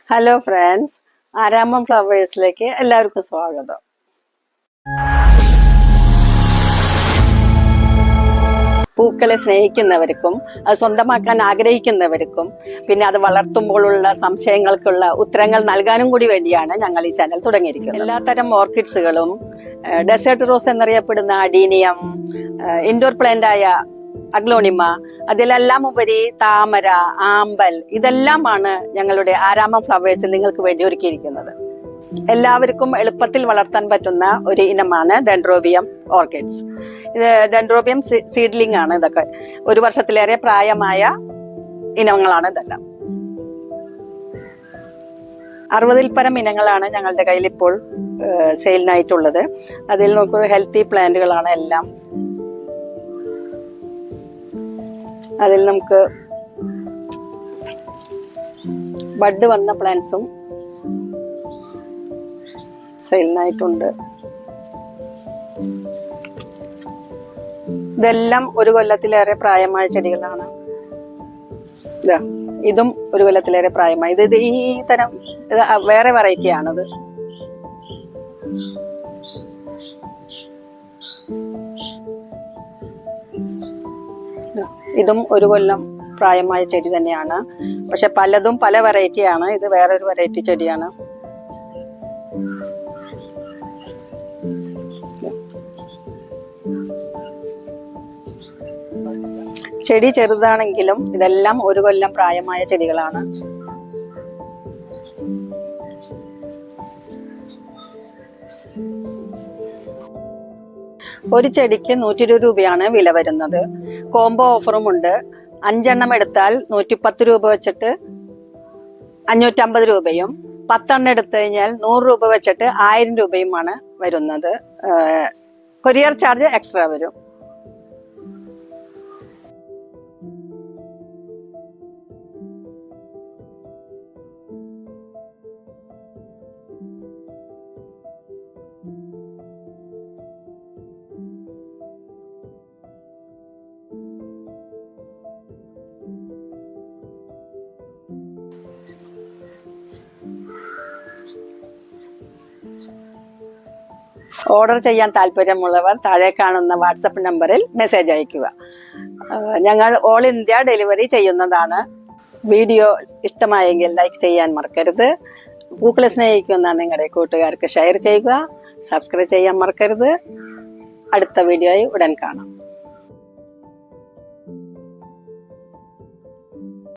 Hello friends, Aramam ഫ്ലവേഴ്സിലേക്ക് എല്ലാവർക്കും സ്വാഗതം. പൂക്കളെ സ്നേഹിക്കുന്നവർക്കും അത് സ്വന്തമാക്കാൻ ആഗ്രഹിക്കുന്നവർക്കും പിന്നെ അത് വളർത്തുമ്പോഴുള്ള സംശയങ്ങൾക്കുള്ള ഉത്തരങ്ങൾ നൽകാനും കൂടി വേണ്ടിയാണ് ഞങ്ങൾ ഈ ചാനൽ തുടങ്ങിയിരിക്കുന്നത്. എല്ലാത്തരം ഓർക്കിഡ്സുകളും, ഡെസേർട്ട് റോസ് എന്നറിയപ്പെടുന്ന അഡീനിയം, ഇൻഡോർ പ്ലാന്റ് ആയ അഗ്ലോണിമ, അതിലെല്ലാം ഉപരി താമര, ആമ്പൽ, ഇതെല്ലാമാണ് ഞങ്ങളുടെ ആരാമം ഫ്ലവേഴ്സിൽ നിങ്ങൾക്ക് വേണ്ടി ഒരുക്കിയിരിക്കുന്നത്. എല്ലാവർക്കും എളുപ്പത്തിൽ വളർത്താൻ പറ്റുന്ന ഒരു ഇനമാണ് ഡെൻഡ്രോബിയം ഓർക്കിഡ്സ്. ഇത് ഡെൻഡ്രോബിയം സീഡ്ലിംഗ് ആണ്. ഇതൊക്കെ 1 വർഷത്തിലേറെ പ്രായമായ ഇനങ്ങളാണ് ഇതെല്ലാം. 60-ൽ പരം ഇനങ്ങളാണ് ഞങ്ങളുടെ കയ്യിൽ ഇപ്പോൾ സെയിലിനായിട്ടുള്ളത്. അതിൽ നമുക്ക് ഹെൽത്തി പ്ലാന്റുകളാണ് എല്ലാം. അതിൽ നമുക്ക് ബഡ് വന്ന പ്ലാന്റ്സും സെയിലിനായിട്ടുണ്ട്. ഇതെല്ലാം 1 കൊല്ലത്തിലേറെ പ്രായമായ ചെടികളാണ്. ഇതും 1 കൊല്ലത്തിലേറെ പ്രായമായ ഇത് ഈ തരം വേറെ വെറൈറ്റി ആണത്. ഇതും 1 കൊല്ലം പ്രായമായ ചെടി തന്നെയാണ്. പക്ഷെ പലതും പല വെറൈറ്റിയാണ്. ഇത് വേറൊരു വെറൈറ്റി ചെടിയാണ്. ചെടി ചെറുതാണെങ്കിലും ഇതെല്ലാം 1 കൊല്ലം പ്രായമായ ചെടികളാണ്. ഒരു ചെടിക്ക് 120 രൂപയാണ് വില വരുന്നത്. കോംബോ ഓഫറും ഉണ്ട്. 5 എണ്ണം എടുത്താൽ 110 രൂപ വെച്ചിട്ട് 550 രൂപയും, 10 എണ്ണം എടുത്തു കഴിഞ്ഞാൽ 100 രൂപ വെച്ചിട്ട് 1000 രൂപയുമാണ് വരുന്നത്. കൊറിയർ ചാർജ് എക്സ്ട്രാ വരും. ഓർഡർ ചെയ്യാൻ താല്പര്യമുള്ളവർ താഴെ കാണുന്ന വാട്സപ്പ് നമ്പറിൽ മെസ്സേജ് അയയ്ക്കുക. ഞങ്ങൾ ഓൾ ഇന്ത്യ ഡെലിവറി ചെയ്യുന്നതാണ്. വീഡിയോ ഇഷ്ടമായെങ്കിൽ ലൈക്ക് ചെയ്യാൻ മറക്കരുത്. പൂക്കളെ സ്നേഹിക്കുന്ന നിങ്ങളുടെ കൂട്ടുകാർക്ക് ഷെയർ ചെയ്യുക. സബ്സ്ക്രൈബ് ചെയ്യാൻ മറക്കരുത്. അടുത്ത വീഡിയോയിൽ ഉടൻ കാണാം.